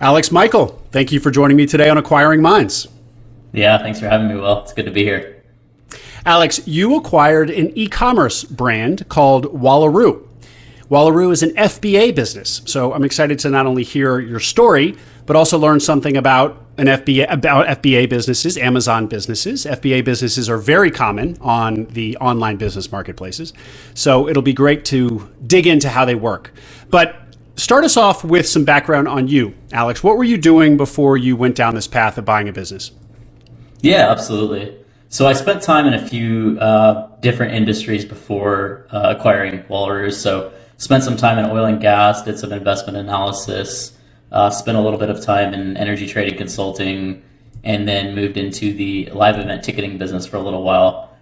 Alex Michael, thank you for joining me today on Acquiring Minds. Yeah, thanks for having me, Will. It's good to be here. Alex, you acquired an e-commerce brand called Wallaroo. Wallaroo is an FBA business, so I'm excited to not only hear your story, but also learn something about FBA businesses, Amazon businesses. FBA businesses are very common on the online business marketplaces, so it'll be great to dig into how they work. But start us off with some background on you, Alex. What were you doing before you went down this path of buying a business? Yeah, absolutely. So I spent time in a few different industries before acquiring Walrus. So spent some time in oil and gas, did some investment analysis, spent a little bit of time in energy trading consulting, and then moved into the live event ticketing business for a little while.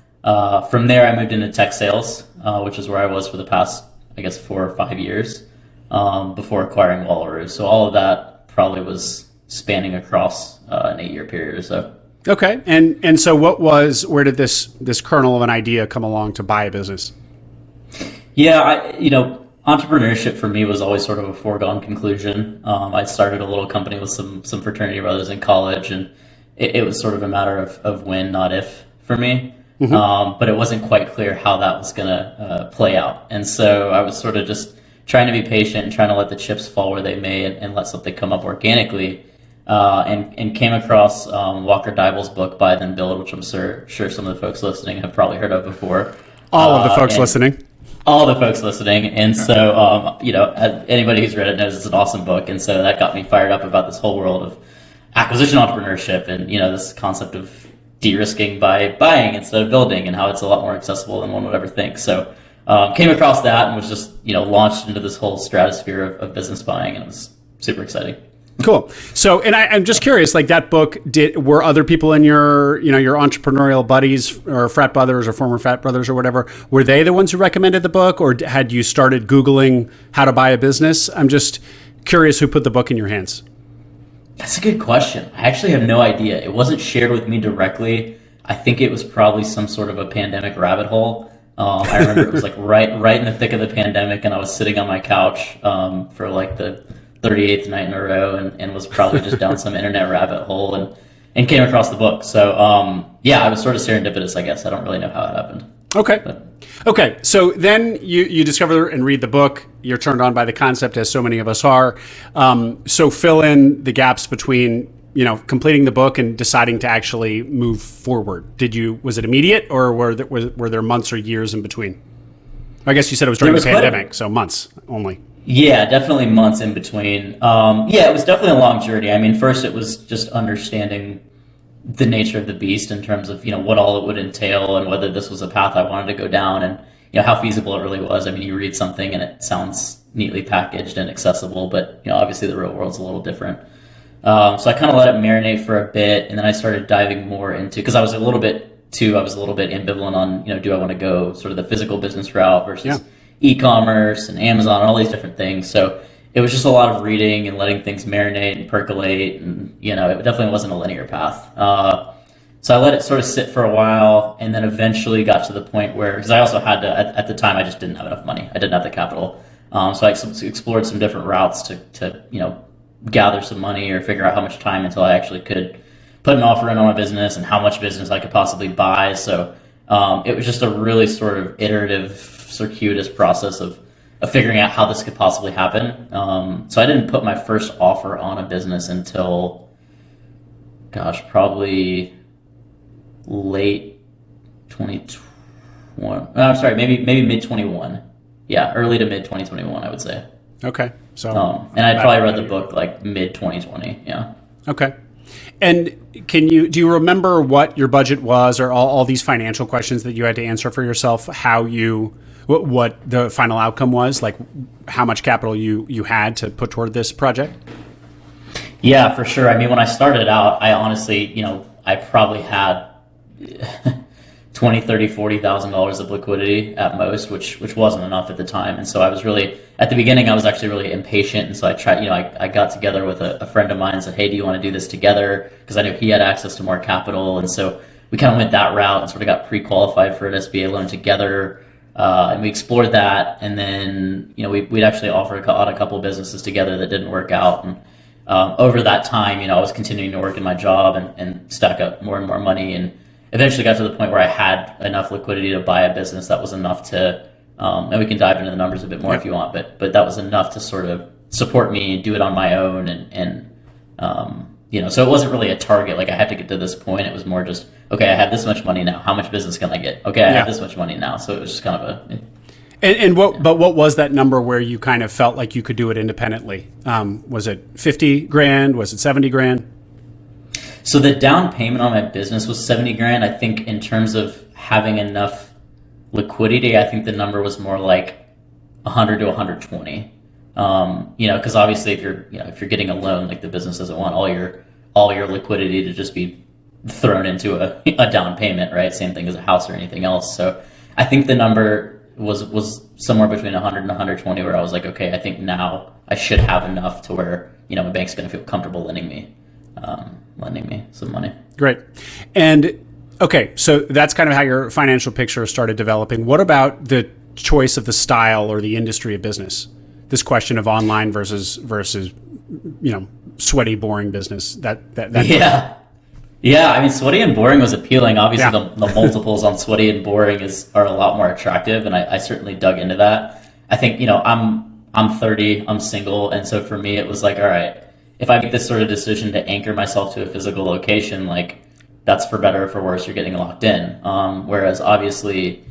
From there, I moved into tech sales, which is where I was for the past, 4 or 5 years before acquiring Walrus. So all of that probably was spanning across an 8-year period or so. Okay. And so where did this kernel of an idea come along to buy a business? Yeah, entrepreneurship for me was always sort of a foregone conclusion. I started a little company with some fraternity brothers in college, and it was sort of a matter of when, not if, for me. Mm-hmm. But it wasn't quite clear how that was going to play out. And so I was sort of just trying to be patient and trying to let the chips fall where they may and let something come up organically. And came across Walker Deibel's book, Buy Then Build, which I'm sure some of the folks listening have probably heard of before. All of the folks listening. All the folks listening. And so, anybody who's read it knows it's an awesome book. And so that got me fired up about this whole world of acquisition entrepreneurship and, this concept of de-risking by buying instead of building and how it's a lot more accessible than one would ever think. So came across that and was just, launched into this whole stratosphere of business buying, and it was super exciting. Cool. So, and I'm just curious, like that book, were other people in your entrepreneurial buddies or frat brothers or former frat brothers or whatever, were they the ones who recommended the book, or had you started Googling how to buy a business? I'm just curious who put the book in your hands. That's a good question. I actually have no idea. It wasn't shared with me directly. I think it was probably some sort of a pandemic rabbit hole. I remember it was like right in the thick of the pandemic, and I was sitting on my couch for like the 38th night in a row and was probably just down some internet rabbit hole and came across the book. So, I was sort of serendipitous, I guess. I don't really know how it happened. Okay. Okay. So then you discover and read the book. You're turned on by the concept, as so many of us are. So fill in the gaps between, completing the book and deciding to actually move forward. Was it immediate, or were there months or years in between? I guess you said it was during the pandemic, so months only. Yeah, definitely months in between. It was definitely a long journey. I mean, first it was just understanding the nature of the beast in terms of, what all it would entail and whether this was a path I wanted to go down and, how feasible it really was. I mean, you read something and it sounds neatly packaged and accessible, but, obviously the real world's a little different. So I kind of let it marinate for a bit, and then I started diving more into, because I was a little bit ambivalent on, do I want to go sort of the physical business route versus e-commerce and Amazon and all these different things. So it was just a lot of reading and letting things marinate and percolate, and it definitely wasn't a linear path. So I let it sort of sit for a while, and then eventually got to the point where, because I also had to, at the time I just didn't have enough money. I didn't have the capital. So I explored some different routes to gather some money or figure out how much time until I actually could put an offer in on a business and how much business I could possibly buy. So it was just a really sort of iterative, circuitous process of figuring out how this could possibly happen. So I didn't put my first offer on a business until, probably late 2021. I'm sorry, maybe mid 21. Yeah, early to mid 2021, I would say. Okay. So, and I probably read the book like mid 2020. Yeah. Okay. And do you remember what your budget was, or all these financial questions that you had to answer for yourself, what the final outcome was, like how much capital you had to put toward this project? Yeah, for sure. I mean, when I started out, I honestly, I probably had 20, 30, $40,000 of liquidity at most, which wasn't enough at the time. And so I was really, at the beginning, I was actually really impatient. And so I tried, I got together with a friend of mine and said, hey, do you want to do this together? Because I knew he had access to more capital. And so we kind of went that route and sort of got pre-qualified for an SBA loan together. And we explored that. And then, we'd actually offered on a couple of businesses together that didn't work out. And over that time, I was continuing to work in my job and stack up more and more money, and eventually got to the point where I had enough liquidity to buy a business that was enough to, and we can dive into the numbers a bit more if you want, but that was enough to sort of support me, do it on my own, so it wasn't really a target. Like I had to get to this point. It was more just, okay, I have this much money now. How much business can I get? Okay, I have this much money now. So it was just kind of But what was that number where you kind of felt like you could do it independently? Was it 50 grand? Was it 70 grand? So the down payment on my business was 70 grand. I think in terms of having enough liquidity, I think the number was more like 100 to 120. Because obviously if you're getting a loan, like the business doesn't want all your liquidity to just be thrown into a down payment, right? Same thing as a house or anything else. So I think the number was somewhere between 100 and 120, where I was like, okay, I think now I should have enough to where, my bank's going to feel comfortable lending me some money. Great. And okay, so that's kind of how your financial picture started developing. What about the choice of the style or the industry of business? This question of online versus sweaty, boring business. Yeah. I mean, sweaty and boring was appealing. Obviously, the multiples on sweaty and boring are a lot more attractive, and I certainly dug into that. I think I'm 30, I'm single, and so for me it was like, all right, if I make this sort of decision to anchor myself to a physical location, like that's for better or for worse, you're getting locked in. Whereas obviously,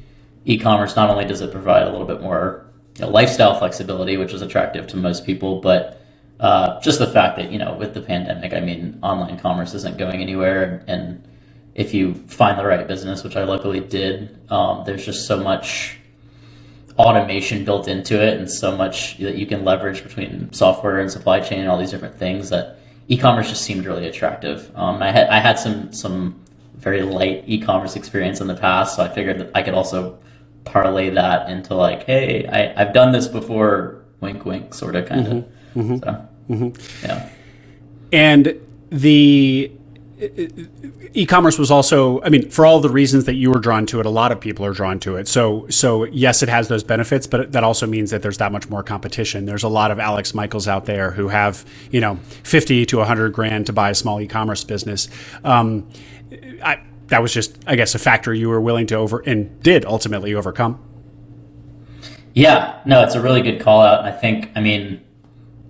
e-commerce, not only does it provide a little bit more lifestyle flexibility, which is attractive to most people, but just the fact that, with the pandemic, I mean, online commerce isn't going anywhere. And if you find the right business, which I luckily did, there's just so much automation built into it and so much that you can leverage between software and supply chain and all these different things that e-commerce just seemed really attractive. I had some very light e-commerce experience in the past, so I figured that I could also parlay that into like, hey, I've done this before, wink, wink, sort of, kind of. Mm-hmm. So, yeah. And the e-commerce was also, I mean, for all the reasons that you were drawn to it, a lot of people are drawn to it. So yes, it has those benefits, but that also means that there's that much more competition. There's a lot of Alex Michaels out there who have, 50 to 100 grand to buy a small e-commerce business. That was just, I guess, a factor you were willing to and did ultimately overcome. Yeah, no, it's a really good call out. I think,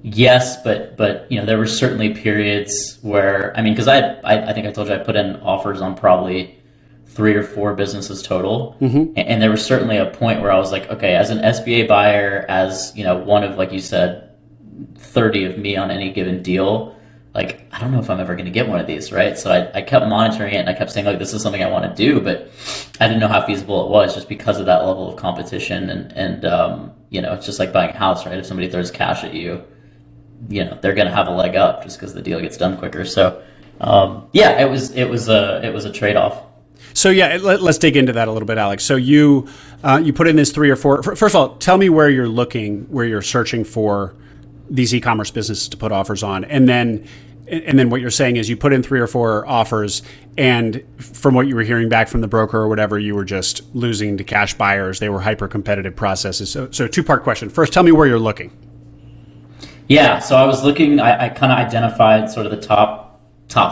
yes, but there were certainly periods where, because I think I told you I put in offers on probably 3 or 4 businesses total. Mm-hmm. And there was certainly a point where I was like, okay, as an SBA buyer, as, one of, like you said, 30 of me on any given deal, like, I don't know if I'm ever going to get one of these, right? So I kept monitoring it and I kept saying, like, this is something I want to do, but I didn't know how feasible it was just because of that level of competition. And it's just like buying a house, right? If somebody throws cash at you, they're going to have a leg up just because the deal gets done quicker. So, it was a trade-off. So let's dig into that a little bit, Alex. So you put in this 3 or 4. First of all, tell me where you're searching for these e-commerce businesses to put offers on, and then what you're saying is you put in 3 or 4 offers, and from what you were hearing back from the broker or whatever, you were just losing to cash buyers. They were hyper competitive processes. So 2-part question. First, tell me where you're looking. Yeah, so I was looking. I kind of identified sort of the top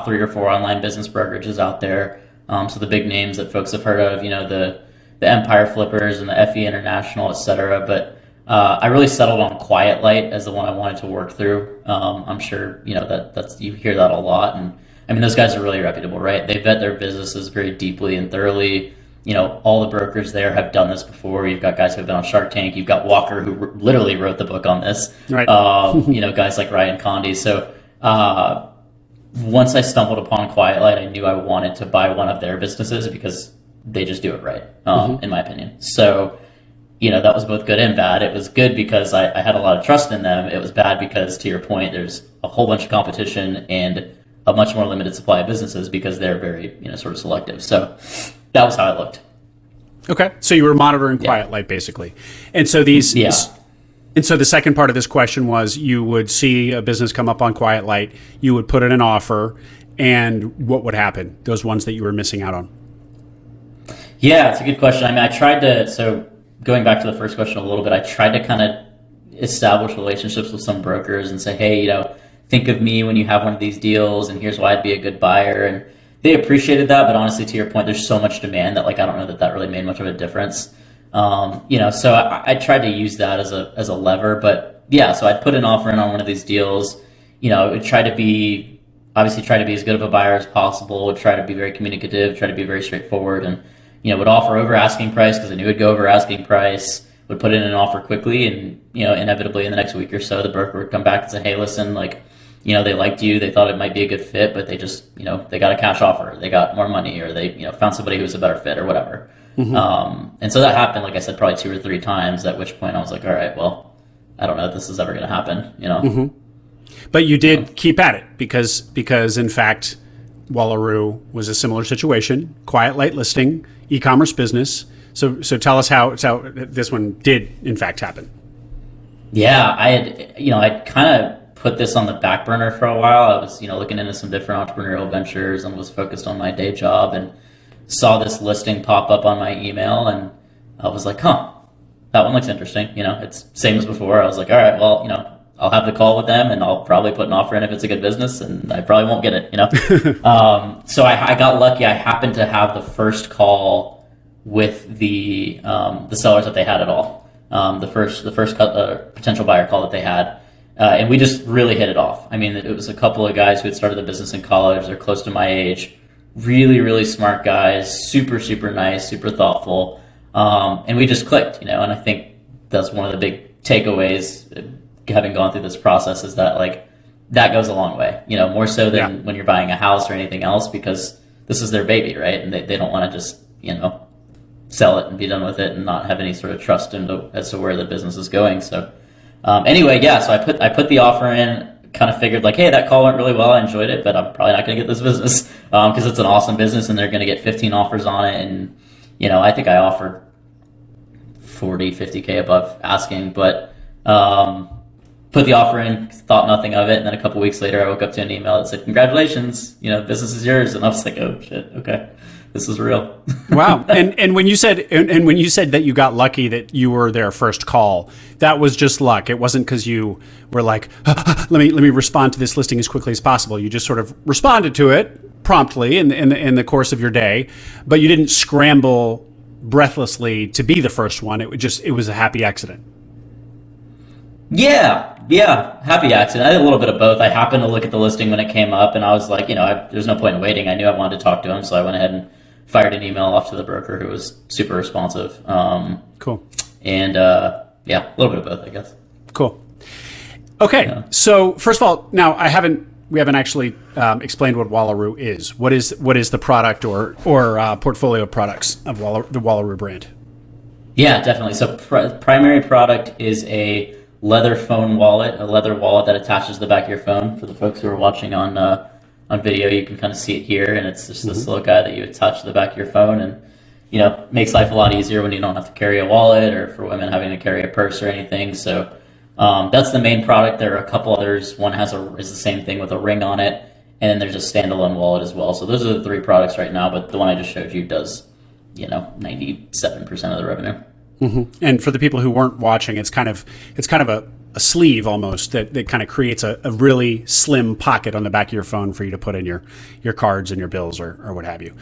3 or 4 online business brokerages out there. So the big names that folks have heard of, the Empire Flippers and the FE International, et cetera. But I really settled on Quietlight as the one I wanted to work through. I'm sure that's you hear that a lot, and those guys are really reputable, right? They vet their businesses very deeply and thoroughly. All the brokers there have done this before. You've got guys who have been on Shark Tank. You've got Walker, who literally wrote the book on this. Right. Guys like Ryan Condé. So once I stumbled upon Quietlight, I knew I wanted to buy one of their businesses because they just do it right, in my opinion. So that was both good and bad. It was good because I had a lot of trust in them. It was bad because, to your point, there's a whole bunch of competition and a much more limited supply of businesses because they're very, sort of selective. So that was how it looked. Okay. So you were monitoring Quietlight, basically. And so and so the second part of this question was you would see a business come up on Quietlight, you would put in an offer, and what would happen? Those ones that you were missing out on. Yeah, it's a good question. I tried to, so going back to the first question a little bit, I tried to kind of establish relationships with some brokers and say, hey, think of me when you have one of these deals, and here's why I'd be a good buyer. And they appreciated that, but honestly, to your point, there's so much demand that like I don't know that really made much of a difference. So I tried to use that as a lever, but yeah, so I'd put an offer in on one of these deals. Would try to be as good of a buyer as possible. Would try to be very communicative, try to be very straightforward, and would offer over asking price because I knew it'd go over asking price. Would put in an offer quickly, and inevitably in the next week or so, the broker would come back and say, "Hey, listen, like." They liked you, they thought it might be a good fit, but they just, they got a cash offer, they got more money, or they, found somebody who was a better fit or whatever. And so that happened, like I said, probably 2 or 3 times, at which point I was like, all right, well, I don't know if this is ever going to happen, But you did keep at it because in fact, Wallaroo was a similar situation, Quietlight listing, e-commerce business. So tell us how this one did in fact happen. Yeah, I'd kind of put this on the back burner for a while. I was, looking into some different entrepreneurial ventures and was focused on my day job, and saw this listing pop up on my email, and I was like, that one looks interesting. It's same as before. I was like, all right, well, I'll have the call with them, and I'll probably put an offer in if it's a good business, and I probably won't get it, So I got lucky. I happened to have the first call with the sellers that they had at all. The first potential buyer call that they had. And we just really hit it off. I mean, it was a couple of guys who had started the business in college. They're close to my age. Really, really smart guys. Super, super nice, super thoughtful. And we just clicked, And I think that's one of the big takeaways, having gone through this process, is that like that goes a long way. More so than when you're buying a house or anything else, because this is their baby, right? And they don't want to just sell it and be done with it and not have any sort of trust as to where the business is going. So. Anyway, so I put the offer in, kind of figured like, hey, that call went really well. I enjoyed it, but I'm probably not going to get this business because it's an awesome business and they're going to get 15 offers on it. And, I think I offered 40, 50K above asking, but put the offer in, thought nothing of it. And then a couple weeks later, I woke up to an email that said, congratulations, business is yours. And I was like, oh shit, okay. This is real. Wow. And when you said that you got lucky that you were their first call, that was just luck. It wasn't because you were like, let me respond to this listing as quickly as possible. You just sort of responded to it promptly in the course of your day, but you didn't scramble breathlessly to be the first one. It was a happy accident. Yeah, happy accident. I did a little bit of both. I happened to look at the listing when it came up, and I was like, there's no point in waiting. I knew I wanted to talk to him, so I went ahead and fired an email off to the broker, who was super responsive. Cool. And a little bit of both, I guess. Cool. Okay, yeah. So first of all, now we haven't actually explained what Wallaroo is. What is the product or portfolio of products of the Wallaroo brand? Yeah, definitely. So primary product is a leather phone wallet, a leather wallet that attaches to the back of your phone. For the folks who are watching on video, you can kind of see it here, and it's just this little guy that you attach to the back of your phone, and makes life a lot easier when you don't have to carry a wallet, or for women having to carry a purse or anything. So that's the main product. There are a couple others. One is the same thing with a ring on it, and then there's a standalone wallet as well. So those are the 3 products right now, but the one I just showed you does 97% of the revenue. Mm-hmm. And for the people who weren't watching, it's kind of a sleeve almost that kind of creates a really slim pocket on the back of your phone for you to put in your cards and your bills or what have you.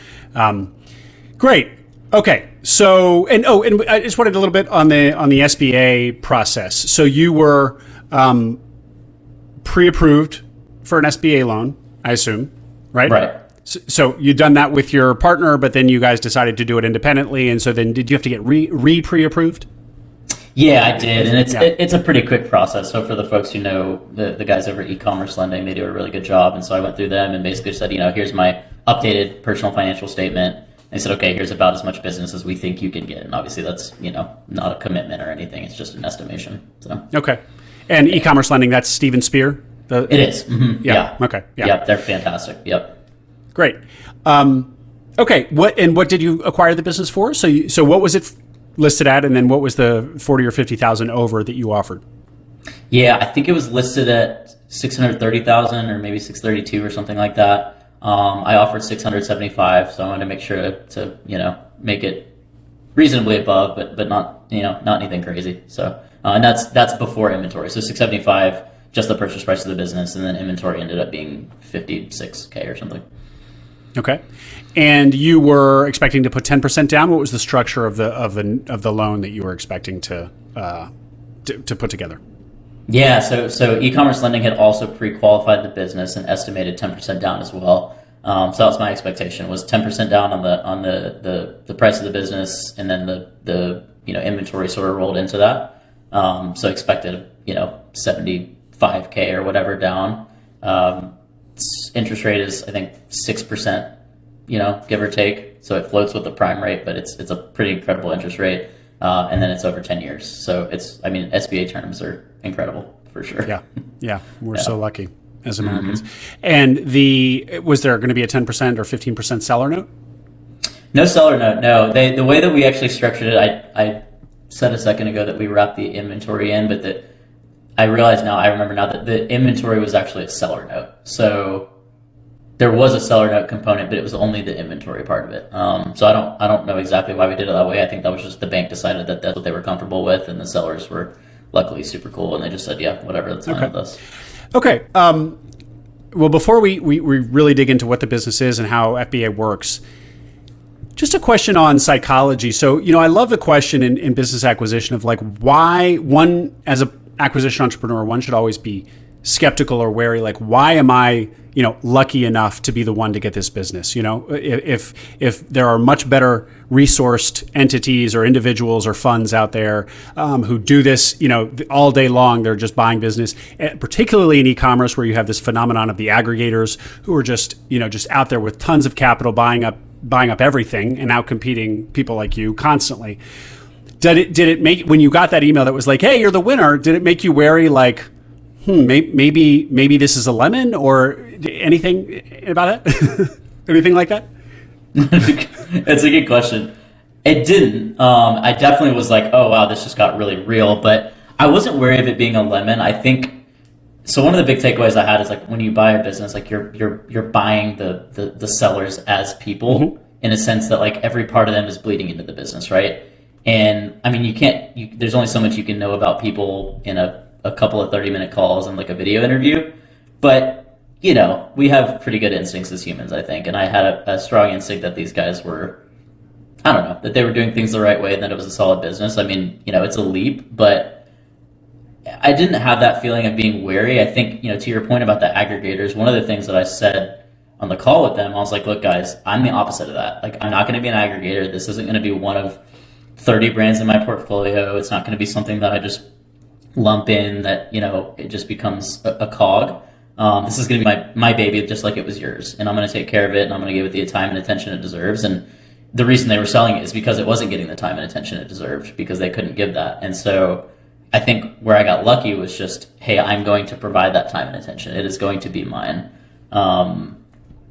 Great. Okay. So and I just wanted a little bit on the SBA process. So you were pre-approved for an SBA loan, I assume, right? Right. So you'd done that with your partner, but then you guys decided to do it independently. And so then did you have to get pre-approved? Yeah, I did. And it's a pretty quick process. So for the folks who know the guys over at ECommerce Lending, they do a really good job. And so I went through them and basically said, here's my updated personal financial statement. And they said, okay, here's about as much business as we think you can get. And obviously that's, not a commitment or anything. It's just an estimation. So okay. And ECommerce Lending, that's Steven Spear? It is. Mm-hmm. Yeah. Okay. Yeah. Yep. They're fantastic. Yep. Great. Okay. What did you acquire the business for? So what was it listed at, and then what was the 40 or 50,000 over that you offered? Yeah, I think it was listed at 630,000 or maybe 632 or something like that. I offered 675, so I wanted to make sure to make it reasonably above, but not not anything crazy. So and that's before inventory. So 675 just the purchase price of the business, and then inventory ended up being $56K or something. Okay. And you were expecting to put 10% down. What was the structure of the loan that you were expecting to put together? Yeah, so e-commerce lending had also pre-qualified the business and estimated 10% down as well. So that was my expectation, was 10% down on the price of the business, and then the inventory sort of rolled into that. So expected 75K or whatever down. Interest rate is, I think, 6%, give or take. So it floats with the prime rate, but it's a pretty incredible interest rate. And then it's over 10 years. So SBA terms are incredible for sure. Yeah. We're so lucky as Americans. And was there going to be a 10% or 15% seller note? No seller note. No, the way that we actually structured it, I said a second ago that we wrapped the inventory in, but I remember now that the inventory was actually a seller note. So there was a seller note component, but it was only the inventory part of it. So I don't know exactly why we did it that way. I think that was just the bank decided that that's what they were comfortable with, and the sellers were luckily super cool, and they just said, yeah, whatever, that's fine with us. Okay. Well, before we really dig into what the business is and how FBA works, just a question on psychology. So, I love the question in business acquisition of like why one, as an acquisition entrepreneur, one should always be skeptical or wary. Like, why am I, lucky enough to be the one to get this business? If there are much better resourced entities or individuals or funds out there who do this, all day long, they're just buying business, particularly in e-commerce where you have this phenomenon of the aggregators who are just out there with tons of capital buying up everything and out competing people like you constantly. Did it make, when you got that email that was like, hey, you're the winner, did it make you wary, like, maybe this is a lemon, or anything about it? Anything like that? That's a good question. It didn't. I definitely was like, oh wow, this just got really real, but I wasn't wary of it being a lemon. I think so. One of the big takeaways I had is like when you buy a business, like you're buying the sellers as people, in a sense that like every part of them is bleeding into the business, right? And I mean, there's only so much you can know about people in a couple of 30-minute calls and like a video interview, but we have pretty good instincts as humans, I think. And I had a strong instinct that these guys were, I don't know, that they were doing things the right way and that it was a solid business. I mean, it's a leap, but I didn't have that feeling of being wary. I think, to your point about the aggregators, one of the things that I said on the call with them, I was like, look guys, I'm the opposite of that. Like, I'm not going to be an aggregator. This isn't going to be one of 30 brands in my portfolio. It's not going to be something that I just lump in that, it just becomes a cog. This is going to be my baby, just like it was yours. And I'm going to take care of it, and I'm going to give it the time and attention it deserves. And the reason they were selling it is because it wasn't getting the time and attention it deserved, because they couldn't give that. And so I think where I got lucky was just, hey, I'm going to provide that time and attention. It is going to be mine.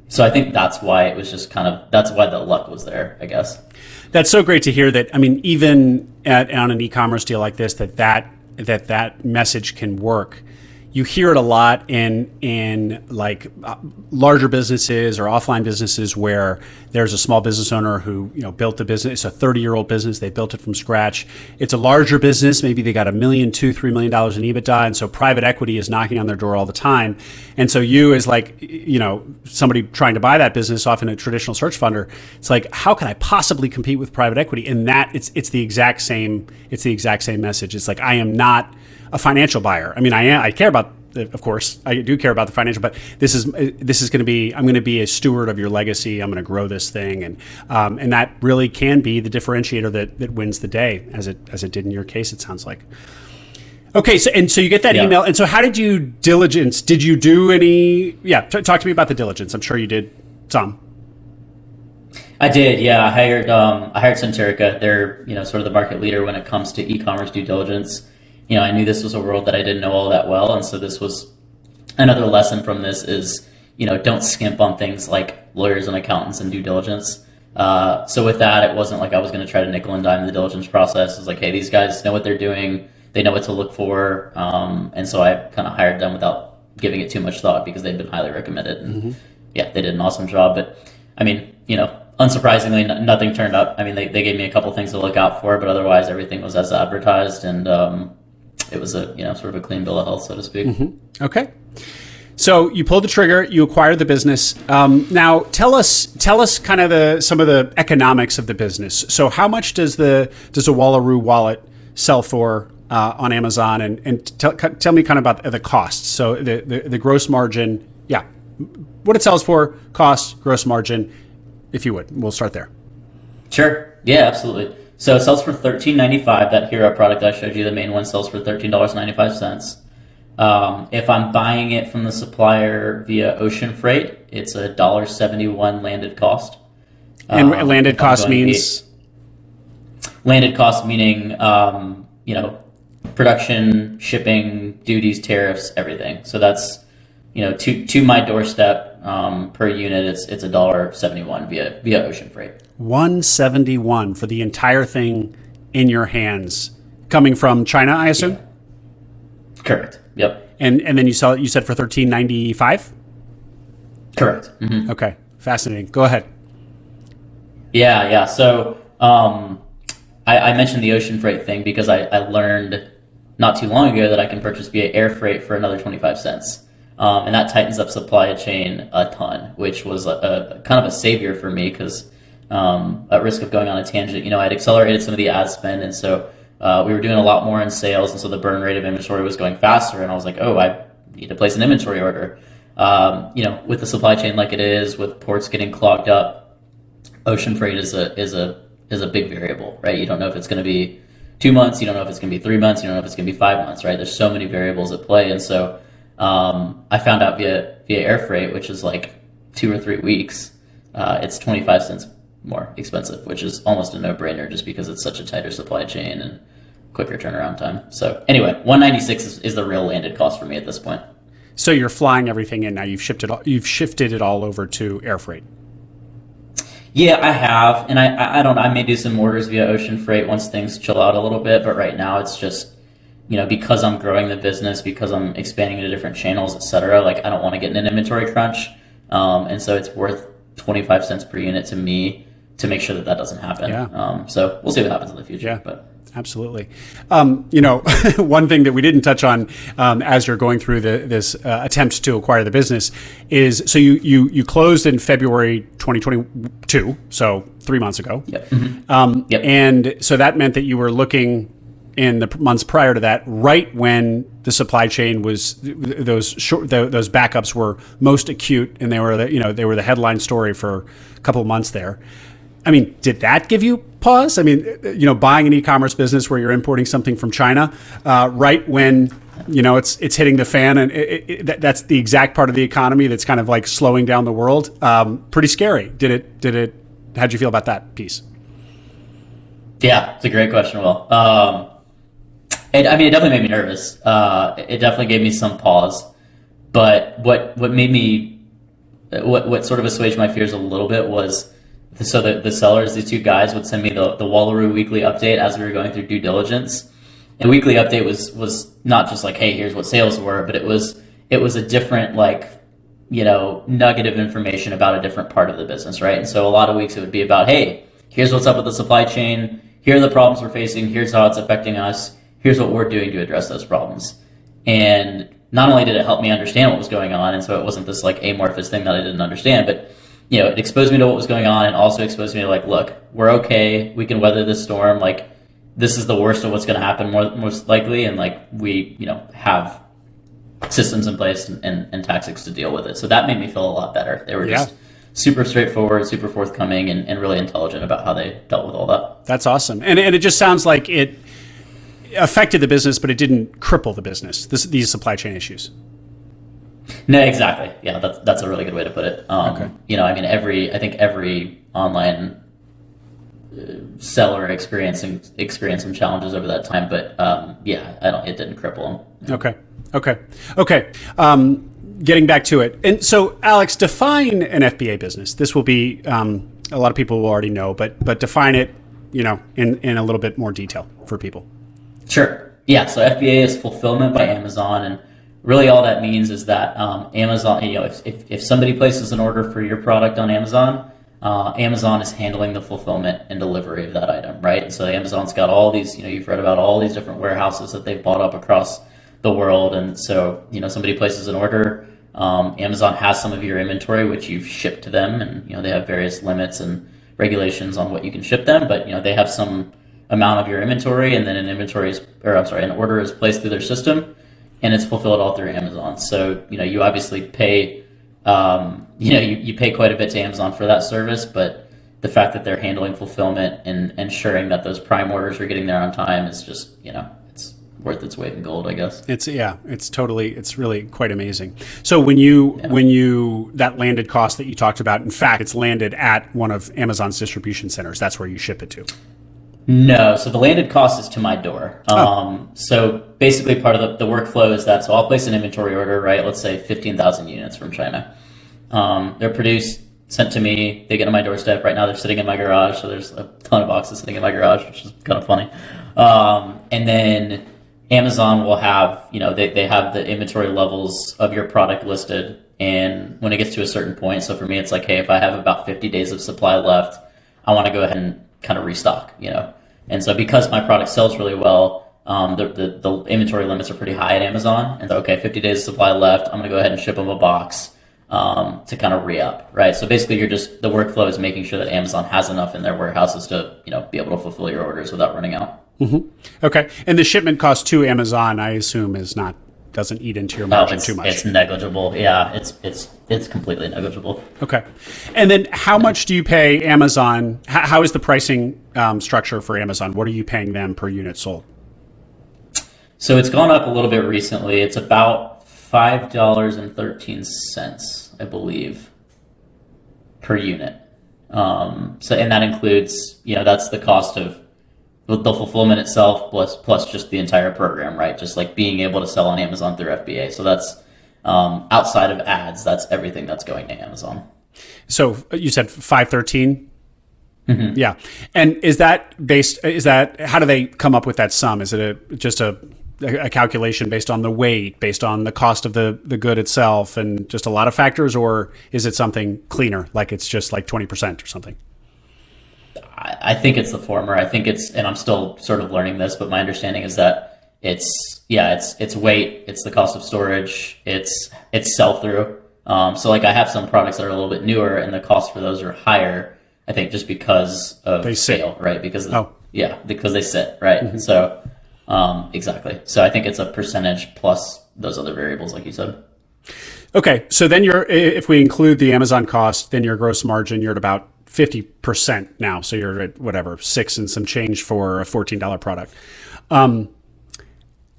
So I think that's why it was just that's why the luck was there, I guess. That's so great to hear that. I mean, even on an e-commerce deal like this, that message can work. You hear it a lot in like larger businesses or offline businesses where there's a small business owner who built the business. It's a 30-year-old business. They built it from scratch. It's a larger business. Maybe they got $1 million, $2, $3 million in EBITDA, and so private equity is knocking on their door all the time. And so you, as like somebody trying to buy that business, often a traditional search funder, it's like, how can I possibly compete with private equity? And that it's the exact same. It's the exact same message. It's like, I am not a financial buyer. I mean, I care about, of course, I do care about the financial, but this is going to be, I'm going to be a steward of your legacy. I'm going to grow this thing. And that really can be the differentiator that wins the day, as it did in your case, it sounds like. Okay. So you get that email. And so how did you diligence? Did you do any, talk to me about the diligence. I'm sure you did some. I did. Yeah. I hired Centurica. They're, sort of the market leader when it comes to e-commerce due diligence. I knew this was a world that I didn't know all that well. And so this was another lesson from this is, don't skimp on things like lawyers and accountants and due diligence. So with that, it wasn't like I was going to try to nickel and dime the diligence process. It was like, hey, these guys know what they're doing. They know what to look for. And so I kind of hired them without giving it too much thought because they'd been highly recommended. And they did an awesome job. But I mean, unsurprisingly, nothing turned up. I mean, they gave me a couple things to look out for, but otherwise everything was as advertised. And, it was a sort of a clean bill of health, so to speak. Okay. So you pulled the trigger, you acquired the business. Now tell us kind of some of the economics of the business. So how much does a Wallaroo wallet sell for on Amazon, and tell me kind of about the costs. So the gross margin, what it sells for, cost, gross margin, if you would. We'll start there. Sure. Yeah, absolutely. So it sells for $13.95. That Hero product I showed you, the main one, sells for $13.95. If I'm buying it from the supplier via ocean freight, it's $1.71 landed cost. And landed cost means? Landed cost meaning, production, shipping, duties, tariffs, everything. So that's, to my doorstep per unit, it's $1.71 via ocean freight. $1.71 for the entire thing in your hands, coming from China, I assume? Yeah. Correct. Yep. And then you said for $13.95? Correct. Mm-hmm. Okay. Fascinating. Go ahead. Yeah. So I mentioned the ocean freight thing because I learned not too long ago that I can purchase via air freight for another 25 cents. And that tightens up supply chain a ton, which was a kind of a savior for me because at risk of going on a tangent, I'd accelerated some of the ad spend. And so we were doing a lot more in sales. And so the burn rate of inventory was going faster. And I was like, oh, I need to place an inventory order. With the supply chain like it is, with ports getting clogged up, ocean freight is a big variable, right? You don't know if it's going to be 2 months. You don't know if it's going to be 3 months. You don't know if it's going to be 5 months, right? There's so many variables at play. And so I found out via air freight, which is like 2 or 3 weeks, it's 25 cents more expensive, which is almost a no-brainer just because it's such a tighter supply chain and quicker turnaround time. So anyway, $1.96 is the real landed cost for me at this point. So you're flying everything in now. You've shifted it all over to air freight. Yeah, I have, and I don't know. I may do some orders via ocean freight once things chill out a little bit, but right now it's just, because I'm growing the business, because I'm expanding into different channels, et cetera. Like I don't want to get in an inventory crunch, and so it's worth 25 cents per unit to me to make sure that doesn't happen. Yeah. So we'll see what happens in the future. Yeah. But absolutely. One thing that we didn't touch on as you're going through this attempt to acquire the business is, so you closed in February 2022, so 3 months ago. Yep. Mm-hmm. Yep. And so that meant that you were looking in the months prior to that, right when the supply chain was those backups were most acute, and they were the headline story for a couple of months there. I mean, did that give you pause? I mean, buying an e-commerce business where you're importing something from China, right when, it's hitting the fan, and that's the exact part of the economy that's kind of like slowing down the world. Pretty scary. How'd you feel about that piece? Yeah, it's a great question, Will. It definitely made me nervous. It definitely gave me some pause, but what made me, what sort of assuaged my fears a little bit was, so the sellers, these two guys, would send me the Wallaroo weekly update as we were going through due diligence. And weekly update was not just like, hey, here's what sales were, but it was a different nugget of information about a different part of the business, right? And so a lot of weeks it would be about, hey, here's what's up with the supply chain, here are the problems we're facing, here's how it's affecting us, here's what we're doing to address those problems. And not only did it help me understand what was going on, and so it wasn't this like amorphous thing that I didn't understand, but it exposed me to what was going on, and also exposed me to look, we're okay. We can weather this storm. Like, this is the worst of what's going to happen most likely. And we, have systems in place and tactics to deal with it. So that made me feel a lot better. They were just super straightforward, super forthcoming, and really intelligent about how they dealt with all that. That's awesome. And it just sounds like it affected the business, but it didn't cripple the business, these supply chain issues. No, exactly. Yeah, that's a really good way to put it. Okay. I think every online seller experienced some challenges over that time, but it didn't cripple them. Okay. Getting back to it, and so Alex, define an FBA business. This will be a lot of people will already know, but define it, in a little bit more detail for people. Sure. Yeah. So FBA is fulfillment by Amazon, and really all that means is that Amazon, if somebody places an order for your product on Amazon, Amazon is handling the fulfillment and delivery of that item, right? And so Amazon's got all these, you've read about all these different warehouses that they've bought up across the world. And so, somebody places an order, Amazon has some of your inventory, which you've shipped to them. And, they have various limits and regulations on what you can ship them, but, they have some amount of your inventory, and then an order is placed through their system, and it's fulfilled all through Amazon. So, you obviously pay, you pay quite a bit to Amazon for that service, but the fact that they're handling fulfillment and ensuring that those prime orders are getting there on time is just, it's worth its weight in gold, I guess. It's really quite amazing. So when that landed cost that you talked about, in fact, it's landed at one of Amazon's distribution centers. That's where you ship it to. No, so the landed cost is to my door. So basically part of the workflow is that, so I'll place an inventory order, right? Let's say 15,000 units from China. They're produced, sent to me, they get on my doorstep. Right now they're sitting in my garage, so there's a ton of boxes sitting in my garage, which is kind of funny. And then Amazon will have, they have the inventory levels of your product listed. And when it gets to a certain point, so for me, it's like, hey, if I have about 50 days of supply left, I want to go ahead and kind of restock, And so because my product sells really well, the inventory limits are pretty high at Amazon. And so, okay, 50 days of supply left, I'm going to go ahead and ship them a box to kind of re-up, right? So basically the workflow is making sure that Amazon has enough in their warehouses to, be able to fulfill your orders without running out. Mm-hmm. Okay. And the shipment cost to Amazon, I assume, doesn't eat into your margin too much. It's negligible. Yeah, it's completely negligible. Okay. And then how much do you pay Amazon? How is the pricing structure for Amazon? What are you paying them per unit sold? So it's gone up a little bit recently. It's about $5.13, I believe, per unit. And that includes, that's the cost of the fulfillment itself plus just the entire program, right? Just like being able to sell on Amazon through FBA. So that's outside of ads, that's everything that's going to Amazon. So you said 513? Mm-hmm. Yeah. And how do they come up with that sum? Is it just a calculation based on the weight, based on the cost of the good itself, and just a lot of factors, or is it something cleaner, like it's just like 20% or something? I think it's the former. I think and I'm still sort of learning this, but my understanding is that it's weight, it's the cost of storage, it's sell-through. So like I have some products that are a little bit newer and the cost for those are higher, I think just because of scale, right? Because they sit, right? Mm-hmm. So exactly. So I think it's a percentage plus those other variables, like you said. Okay. So then if we include the Amazon cost, then your gross margin, you're at about 50% now. So you're at whatever, 6 and some change for a $14 product.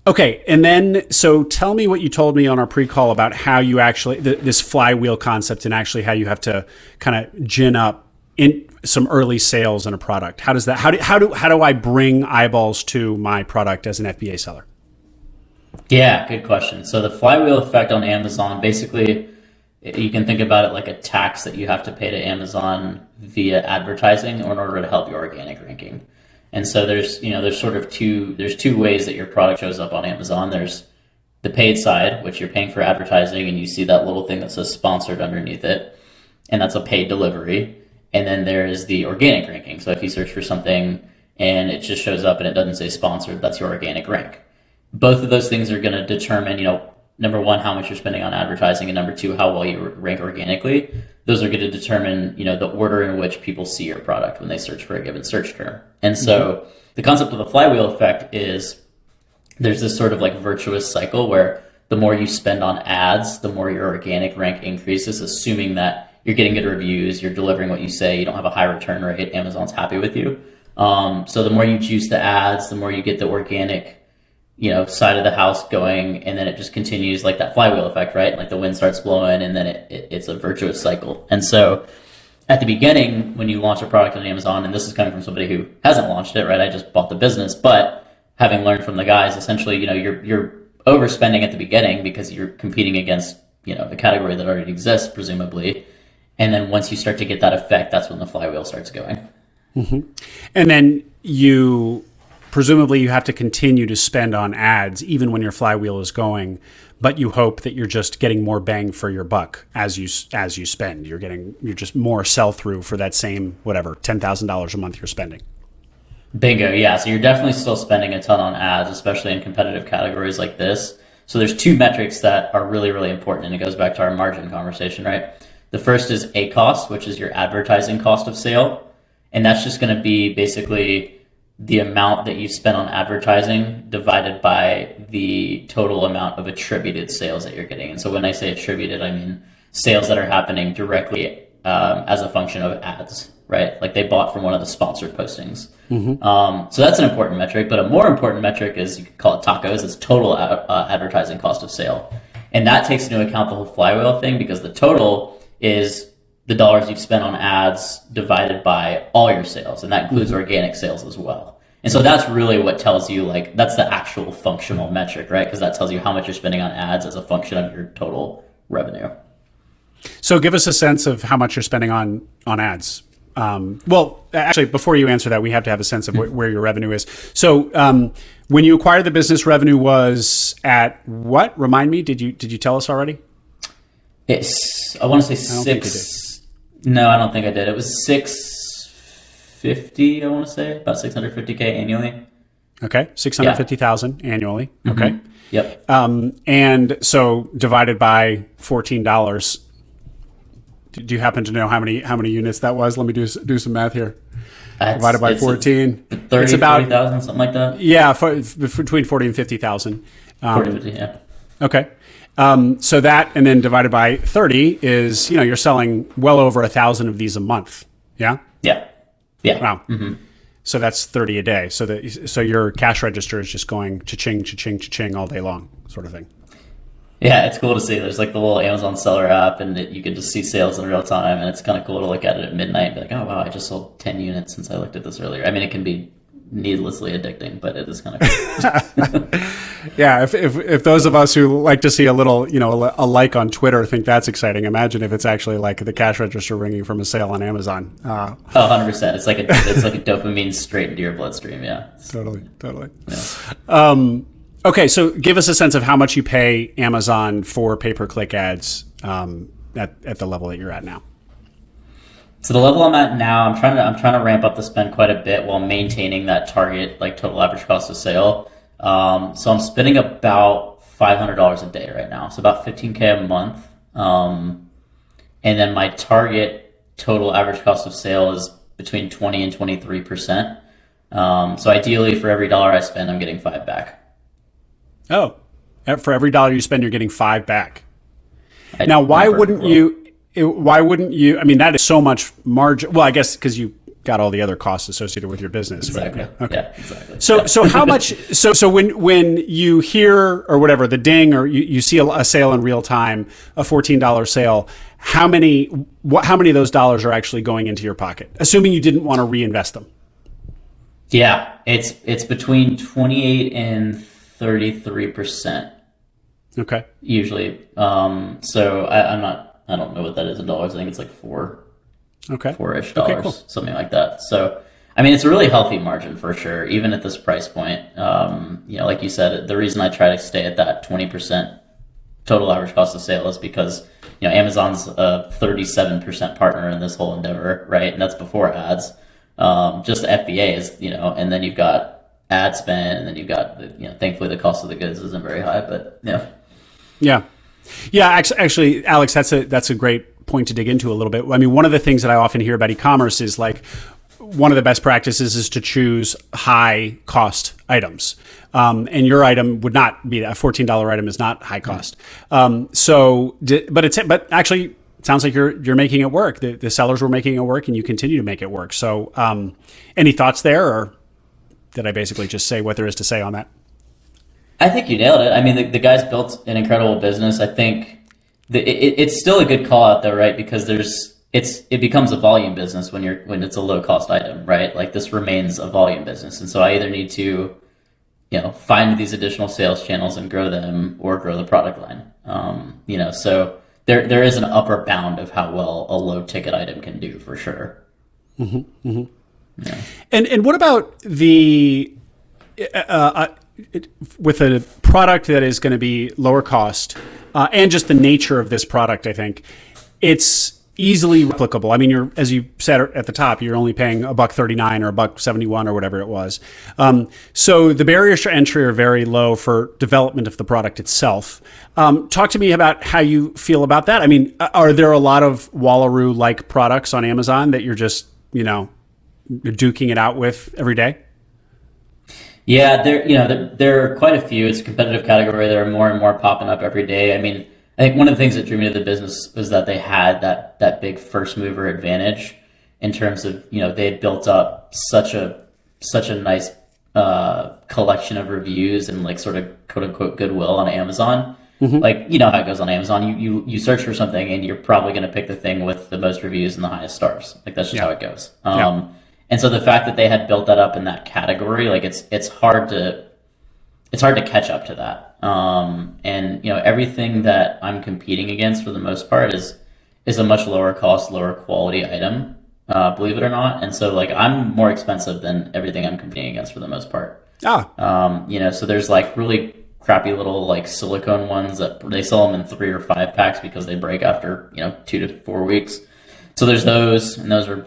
Okay. And then, so tell me what you told me on our pre-call about how you actually, this flywheel concept, and actually how you have to kind of gin up in some early sales in a product. How does that, how do I bring eyeballs to my product as an FBA seller? Yeah, good question. So the flywheel effect on Amazon, basically, you can think about it like a tax that you have to pay to Amazon via advertising in order to help your organic ranking. And so there's sort of two ways that your product shows up on Amazon. There's the paid side, which you're paying for advertising, and you see that little thing that says sponsored underneath it, and that's a paid delivery. And then there is the organic ranking. So if you search for something and it just shows up and it doesn't say sponsored, that's your organic rank. Both of those things are going to determine, number one, how much you're spending on advertising, and number two, how well you rank organically. Those are going to determine, the order in which people see your product when they search for a given search term. And so the concept of the flywheel effect is there's this sort of like virtuous cycle where the more you spend on ads, the more your organic rank increases, assuming that you're getting good reviews, you're delivering what you say, you don't have a high return rate, Amazon's happy with you. So the more you juice the ads, the more you get the organic side of the house going, and then it just continues like that flywheel effect, right? Like the wind starts blowing, and then it's a virtuous cycle. And so at the beginning, when you launch a product on Amazon, and this is coming from somebody who hasn't launched it, right? I just bought the business, but having learned from the guys, essentially, you're overspending at the beginning because you're competing against, the category that already exists, presumably. And then once you start to get that effect, that's when the flywheel starts going. Mm-hmm. And then presumably you have to continue to spend on ads even when your flywheel is going. but you hope that you're just getting more bang for your buck as you spend. You're just more sell through for that same whatever $10,000 a month you're spending. Bingo. Yeah. So you're definitely still spending a ton on ads, especially in competitive categories like this. So there's two metrics that are really, really important, and it goes back to our margin conversation, right? The first is ACost, which is your advertising cost of sale. And that's just going to be basically the amount that you spent on advertising divided by the total amount of attributed sales that you're getting. And so when I say attributed, I mean sales that are happening directly as a function of ads, right? Like they bought from one of the sponsored postings. So that's an important metric, but a more important metric is, you could call it tacos, it's total advertising cost of sale. And that takes into account the whole flywheel thing, because the total is the dollars you've spent on ads divided by all your sales. And that includes organic sales as well. And so that's really what tells you, like, that's the actual functional metric, right? Because that tells you how much you're spending on ads as a function of your total revenue. So give us a sense of how much you're spending on ads. Well, actually, before you answer that, we have to have a sense of where your revenue is. So when you acquired the business, revenue was at what? Remind me, did you tell us already? I want to say six. No, I don't think I did. It was 650, I want to say, about 650K annually. Okay, 650,000 annually. Okay. Yep. And so divided by $14. Do you happen to know how many units that was? Let me do some math here. Divided by 14. 30, it's about 40,000, something like that. Yeah, between 40 and 50,000. 40, 50, yeah. Okay. So that, and then divided by 30 is, you're selling well over 1,000 of these a month. Yeah? Yeah. Yeah. Wow. So that's 30 a day. So your cash register is just going cha-ching, cha-ching, cha-ching all day long, sort of thing. Yeah, it's cool to see. There's like the little Amazon seller app, and you can just see sales in real time, and it's kind of cool to look at it at midnight and be like, oh wow, I just sold 10 units since I looked at this earlier. I mean, it can be needlessly addicting, but it is kind of cool. Yeah, if those of us who like to see a little, a like on Twitter think that's exciting, imagine if it's actually like the cash register ringing from a sale on Amazon. 100%. It's like a dopamine straight into your bloodstream. Yeah. Totally. Yeah. Okay, so give us a sense of how much you pay Amazon for pay-per-click ads at the level that you're at now. So the level I'm at now, I'm trying to ramp up the spend quite a bit while maintaining that target, like total average cost of sale. So I'm spending about $500 a day right now, so about $15K a month. And then my target total average cost of sale is between 20 and 23%. So ideally, for every dollar I spend, I'm getting $5 back. Oh, for every dollar you spend, you're getting $5 back. Now, why wouldn't you? I mean, that is so much margin. Well, I guess because you got all the other costs associated with your business. Exactly. Right? Okay. Yeah, exactly. So how much? So when you hear or whatever the ding, or you see a sale in real time, a $14 sale, how many of those dollars are actually going into your pocket? Assuming you didn't want to reinvest them. Yeah, it's between 28 and 33%. Okay. Usually. So I don't know what that is in dollars. I think it's like $4-ish, Okay, cool. Something like that. So, I mean, it's a really healthy margin for sure, even at this price point. Like you said, the reason I try to stay at that 20% total average cost of sale is because, Amazon's a 37% partner in this whole endeavor, right? And that's before ads. Just the FBA is, and then you've got ad spend, and then you've got, thankfully the cost of the goods isn't very high, but Yeah. Actually, Alex, that's a great point to dig into a little bit. I mean, one of the things that I often hear about e-commerce is like one of the best practices is to choose high cost items. And your item would not be that. A $14 item is not high cost. But actually it sounds like you're making it work. The sellers were making it work, and you continue to make it work. So any thoughts there, or did I basically just say what there is to say on that? I think you nailed it. I mean, the guy's built an incredible business. I think it's still a good call out though, right? Because it becomes a volume business when it's a low cost item, right? Like this remains a volume business, and so I either need to, find these additional sales channels and grow them, or grow the product line. So there is an upper bound of how well a low ticket item can do for sure. Mm-hmm. Mm-hmm. Yeah. And what about the with a product that is going to be lower cost, and just the nature of this product, I think it's easily replicable. I mean, as you said at the top, you're only paying $1.39 or $1.71 or whatever it was. So the barriers to entry are very low for development of the product itself. Talk to me about how you feel about that. I mean, are there a lot of Wallaroo-like products on Amazon that you're just, duking it out with every day? Yeah, there are quite a few. It's a competitive category. There are more and more popping up every day. I mean, I think one of the things that drew me to the business was that they had that big first mover advantage in terms of, they had built up such a nice collection of reviews and like sort of quote unquote goodwill on Amazon. Mm-hmm. Like, you know how it goes on Amazon. You search for something and you're probably going to pick the thing with the most reviews and the highest stars. Like that's just how it goes. And so the fact that they had built that up in that category, like it's hard to catch up to that. And everything that I'm competing against for the most part is a much lower cost, lower quality item, believe it or not. And so like I'm more expensive than everything I'm competing against for the most part. So there's like really crappy little like silicone ones that they sell them in 3 or 5 packs because they break after 2 to 4 weeks. So there's those, and those are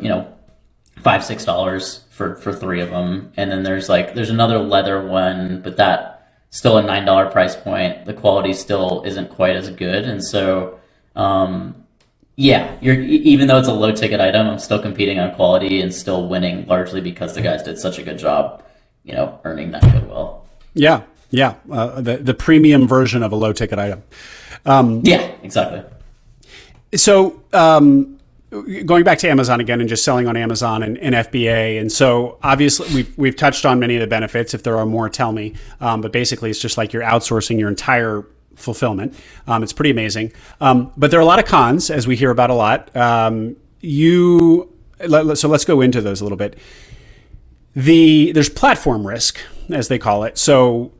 $5-6 for 3 of them. And then there's another leather one, but that still a $9 price point. The quality still isn't quite as good. And so, even though it's a low ticket item, I'm still competing on quality and still winning largely because the guys did such a good job, earning that goodwill. Yeah. Yeah. The premium version of a low ticket item. Yeah, exactly. So, going back to Amazon again and just selling on Amazon and FBA. And so obviously we've touched on many of the benefits. If there are more, tell me. But basically it's just like you're outsourcing your entire fulfillment. It's pretty amazing. But there are a lot of cons, as we hear about a lot. So let's go into those a little bit. There's platform risk, as they call it. So,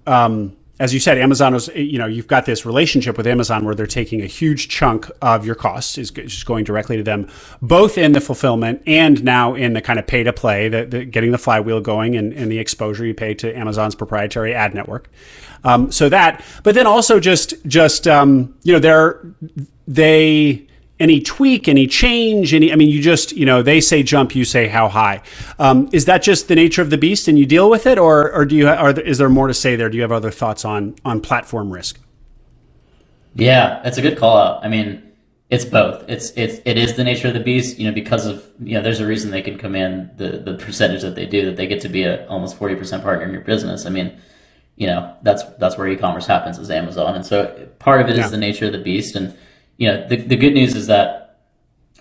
as you said, Amazon is, you've got this relationship with Amazon where they're taking a huge chunk of your costs is just going directly to them, both in the fulfillment and now in the kind of pay to play, the getting the flywheel going and the exposure you pay to Amazon's proprietary ad network. But then also any tweak, any change, they say jump, you say how high. Is that just the nature of the beast and you deal with it? Or is there more to say there? Do you have other thoughts on platform risk? Yeah, it's a good call out. I mean, it's both. It is the nature of the beast, because of, there's a reason they can command the percentage that they do, that they get to be a almost 40% partner in your business. I mean, that's where e-commerce happens, is Amazon. And so part of it is the nature of the beast. And the good news is that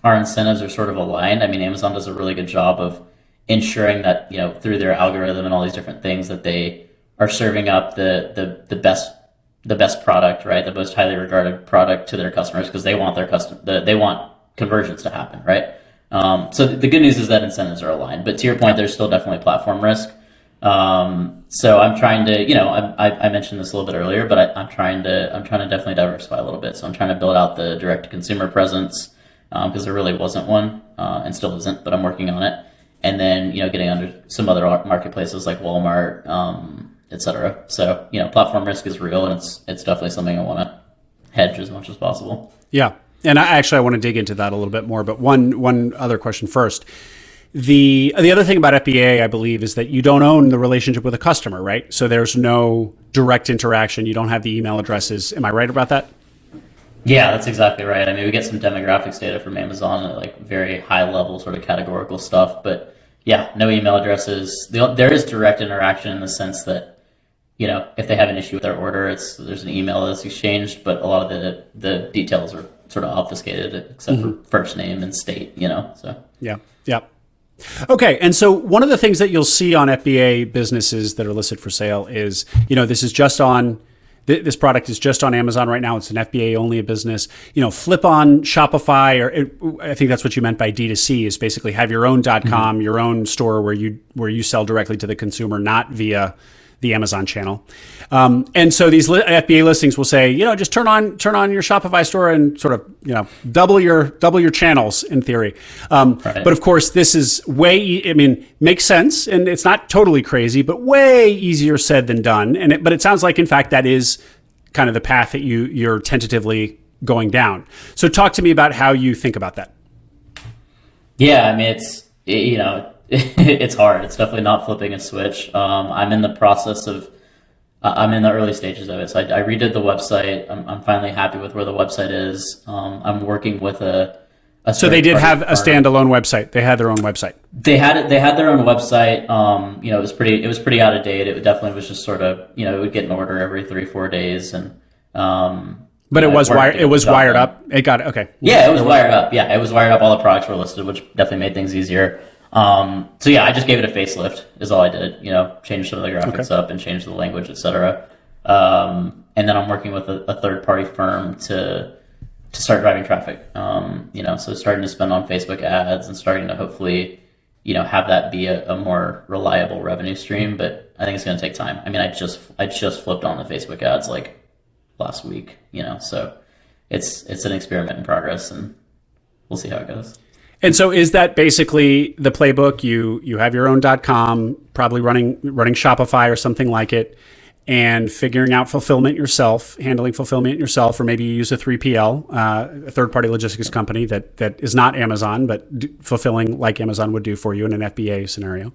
our incentives are sort of aligned. I mean, Amazon does a really good job of ensuring that, through their algorithm and all these different things, that they are serving up the best product, right? The most highly regarded product to their customers, because they want they want conversions to happen, right? So the good news is that incentives are aligned. But to your point, there's still definitely platform risk. So I'm trying to, I mentioned this a little bit earlier, but I'm trying to definitely diversify a little bit. So I'm trying to build out the direct to consumer presence, because there really wasn't one, and still isn't, but I'm working on it. And then, getting under some other marketplaces like Walmart, et cetera. So, platform risk is real, and it's definitely something I want to hedge as much as possible. Yeah. And I want to dig into that a little bit more, but one other question first. The other thing about FBA, I believe, is that you don't own the relationship with a customer, right? So there's no direct interaction. You don't have the email addresses. Am I right about that? Yeah, that's exactly right. I mean, we get some demographics data from Amazon, like very high level sort of categorical stuff, but yeah, no email addresses. There is direct interaction in the sense that, if they have an issue with their order, there's an email that's exchanged, but a lot of the details are sort of obfuscated, except for first name and state, so. Yeah. Okay, and so one of the things that you'll see on FBA businesses that are listed for sale is, this product is just on Amazon right now. It's an FBA only business. Flip on Shopify, I think that's what you meant by D2C, is basically have your own .com, your own store where you sell directly to the consumer, not via the Amazon channel. And so these FBA listings will say, just turn on your Shopify store and sort of, double your channels in theory. Right. But of course, this is makes sense, and it's not totally crazy, but way easier said than done. But it sounds like, in fact, that is kind of the path that you're tentatively going down. So talk to me about how you think about that. Yeah, it's hard. It's definitely not flipping a switch. I'm in the process of, I'm in the early stages of it. So I redid the website. I'm finally happy with where the website is. I'm working with a so they did have a standalone website. They had their own website. They had their own website. It was pretty out of date. It definitely was just sort of, it would get an order every 3-4 days, and but it was wired. It was wired up. It got okay. Yeah, it was wired up. Yeah, it was wired up. All the products were listed, which definitely made things easier. So yeah, I just gave it a facelift. Is all I did. Changed some of the graphics up and changed the language, etc. And then I'm working with a third party firm to start driving traffic. So starting to spend on Facebook ads and starting to hopefully, have that be a more reliable revenue stream. But I think it's going to take time. I just flipped on the Facebook ads like last week, so it's an experiment in progress, and we'll see how it goes. And so is that basically the playbook? You have your own .com, probably running Shopify or something like it, and figuring out fulfillment yourself, handling fulfillment yourself, or maybe you use a 3PL, a third-party logistics company that is not Amazon, but fulfilling like Amazon would do for you in an FBA scenario.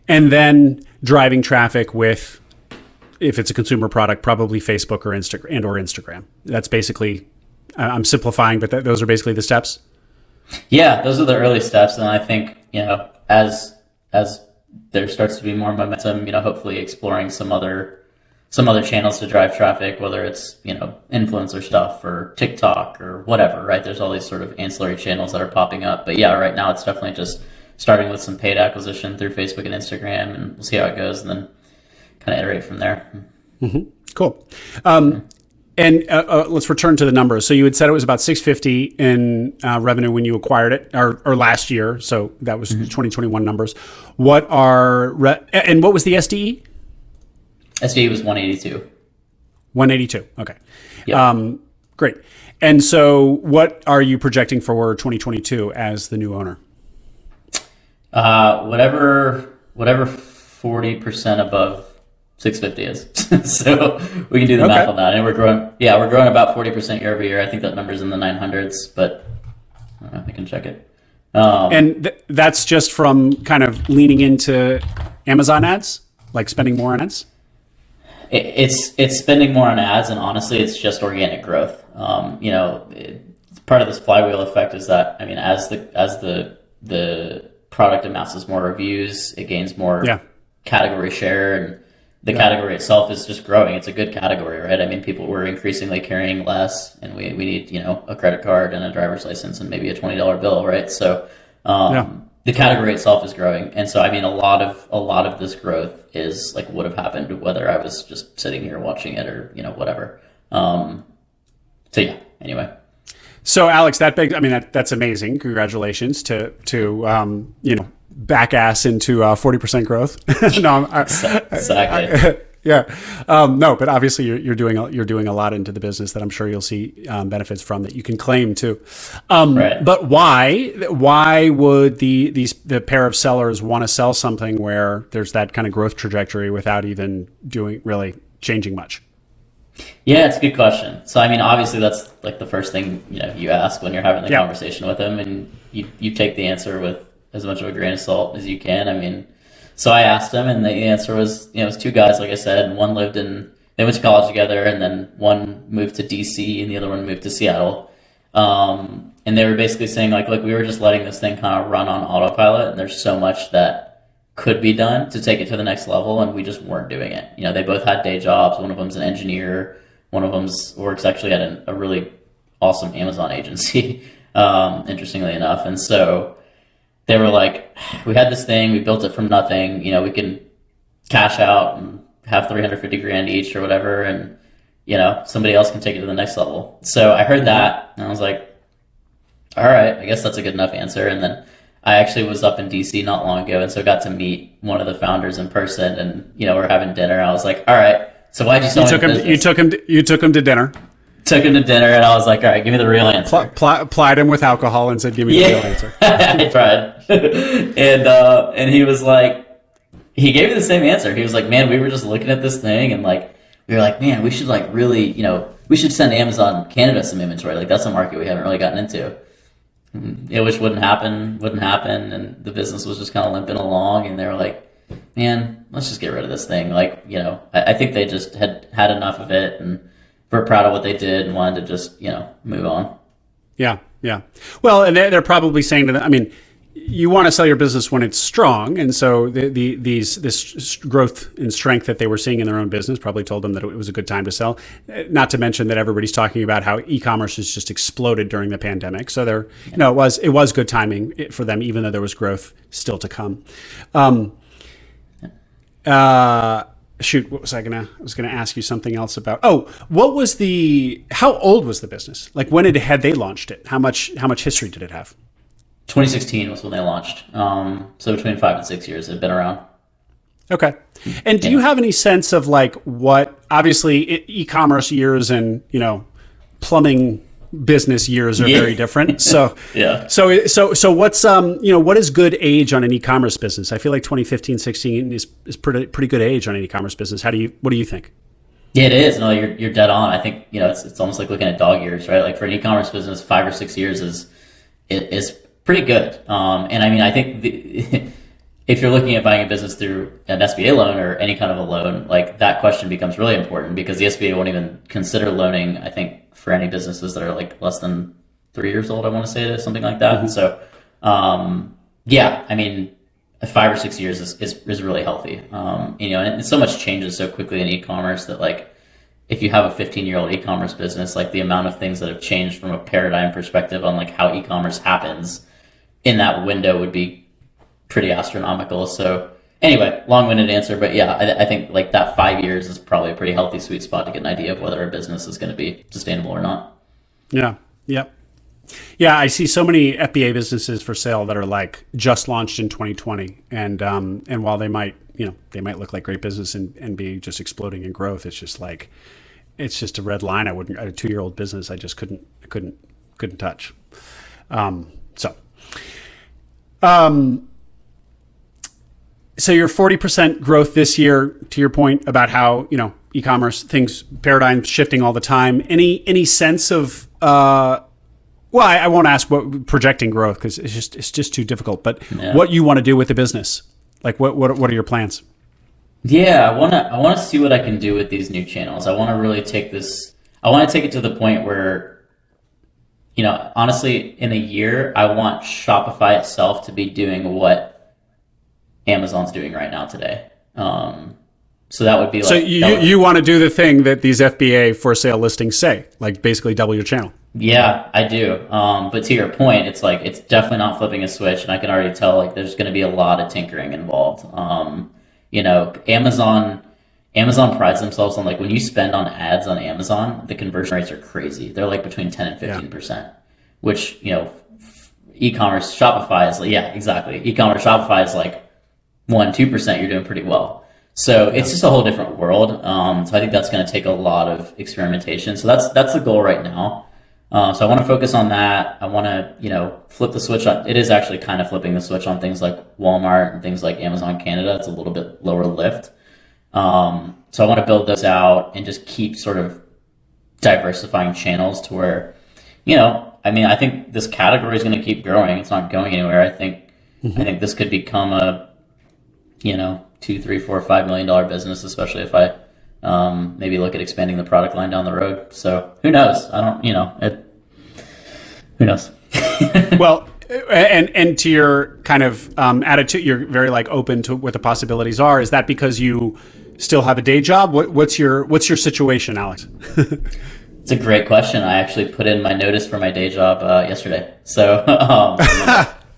And then driving traffic with, if it's a consumer product, probably Facebook or Instagram. That's basically, I'm simplifying, but those are basically the steps. Yeah, those are the early steps, and I think as there starts to be more momentum, hopefully exploring some other channels to drive traffic, whether it's influencer stuff or TikTok or whatever. Right? There's all these sort of ancillary channels that are popping up, but yeah, right now it's definitely just starting with some paid acquisition through Facebook and Instagram, and we'll see how it goes, and then kind of iterate from there. Mm-hmm. Cool. And let's return to the numbers. So you had said it was about $650 in revenue when you acquired it, or last year. So that was 2021 numbers. What and what was the SDE? SDE was 182. 182. Okay. Yep. Great. And so what are you projecting for 2022 as the new owner? Whatever 40% above 650 is. So we can do the math on that. And we're growing about 40% year over year. I think that number's in the 900s, but I can check it. And that's just from kind of leaning into Amazon ads, like spending more on ads? It's spending more on ads, and honestly, it's just organic growth. Part of this flywheel effect is that, as the product amasses more reviews, it gains more category share, and the category itself is just growing. It's a good category, right? People were increasingly carrying less, and we need, a credit card and a driver's license and maybe a $20 bill, right? So the category itself is growing. And so, a lot of this growth is like would have happened whether I was just sitting here watching it or, whatever. So yeah, anyway. So Alex, that's amazing. Congratulations to back ass into 40% growth. No, exactly. No, but obviously you're doing a lot into the business that I'm sure you'll see benefits from that you can claim too. Right. But why would the pair of sellers want to sell something where there's that kind of growth trajectory without even really changing much? Yeah, it's a good question. So obviously that's like the first thing you ask when you're having the conversation with them, and you take the answer with as much of a grain of salt as you can. So I asked him, and the answer was, it was two guys, like I said, and they went to college together, and then one moved to DC and the other one moved to Seattle. And they were basically saying like, look, we were just letting this thing kind of run on autopilot, and there's so much that could be done to take it to the next level, and we just weren't doing it. They both had day jobs. One of them's an engineer. One of them's works actually at a really awesome Amazon agency, interestingly enough. And so they were like, we had this thing, we built it from nothing, we can cash out and have $350,000 each or whatever, and somebody else can take it to the next level. So I heard that, and I was like, all right, I guess that's a good enough answer. And then I actually was up in DC not long ago, and so got to meet one of the founders in person, and we're having dinner. I was like, all right, so why'd you sell me business? You took him to dinner. Took him to dinner, and I was like, all right, give me the real answer. Plied him with alcohol and said, give me the real answer. I tried. And he was like, he gave me the same answer. He was like, man, we were just looking at this thing, and like, we were like, man, we should like really, we should send Amazon Canada some inventory. Like, that's a market we haven't really gotten into. Which wouldn't happen, and the business was just kind of limping along, and they were like, man, let's just get rid of this thing. Like, I think they just had enough of it, and were proud of what they did and wanted to just, move on. Yeah. Well, and they're probably saying to them, I mean, you want to sell your business when it's strong, and so this growth and strength that they were seeing in their own business probably told them that it was a good time to sell. Not to mention that everybody's talking about how e-commerce has just exploded during the pandemic. So it was good timing for them, even though there was growth still to come. Shoot, what was I was gonna ask you something else about? Oh, how old was the business? Like, when had they launched it? How much history did it have? 2016 was when they launched. So between 5 and 6 years, they've been around. Okay. And do you have any sense of like what, obviously e-commerce years and, plumbing business years are very different. So, So what's, what is good age on an e-commerce business? I feel like 2015, 16 is pretty good age on an e-commerce business. What do you think? Yeah, it is. No, you're dead on. I think, it's almost like looking at dog years, right? Like, for an e-commerce business, 5 or 6 years is pretty good. And I mean, I think if you're looking at buying a business through an SBA loan or any kind of a loan, like, that question becomes really important, because the SBA won't even consider loaning, I think, for any businesses that are like less than 3 years old, I want to say it is, something like that. Mm-hmm. So, I mean, 5 or 6 years is really healthy. And so much changes so quickly in e-commerce that, like, if you have a 15-year-old e-commerce business, like, the amount of things that have changed from a paradigm perspective on like how e-commerce happens in that window would be pretty astronomical. So anyway, long-winded answer, but yeah, I think like that 5 years is probably a pretty healthy sweet spot to get an idea of whether a business is going to be sustainable or not. Yeah. Yep. Yeah, I see so many FBA businesses for sale that are like just launched in 2020, and while they might look like great business and be just exploding in growth, it's just a red line. A 2-year-old business I just couldn't touch. So your 40% growth this year, to your point about how, e-commerce paradigm shifting all the time. Any sense of, I won't ask what projecting growth, because it's just too difficult, but what you want to do with the business? Like, what are your plans? Yeah, I want to see what I can do with these new channels. I want to really take it to the point where, honestly, in a year, I want Shopify itself to be doing what Amazon's doing right now today. So that would be like... So you want to do the thing that these FBA for sale listings say, like basically double your channel. Yeah, I do. But to your point, it's like, it's definitely not flipping a switch, and I can already tell like there's going to be a lot of tinkering involved. Amazon prides themselves on, like, when you spend on ads on Amazon, the conversion rates are crazy. They're like between 10 and 15%, which, e-commerce Shopify is like, exactly. E-commerce Shopify is like 1-2%, you're doing pretty well. So it's just a whole different world. So I think that's going to take a lot of experimentation. So that's the goal right now. So I want to focus on that. I want to, flip the switch on. It is actually kind of flipping the switch on things like Walmart and things like Amazon Canada. It's a little bit lower lift. So I want to build those out and just keep sort of diversifying channels to where, I think this category is going to keep growing. It's not going anywhere. I think this could become a, $2, $3, $4, $5 million business, especially if I maybe look at expanding the product line down the road. So who knows? I don't, who knows? Well, and to your kind of attitude, you're very like open to what the possibilities are. Is that because you still have a day job? What's your situation, Alex? It's a great question. I actually put in my notice for my day job yesterday. So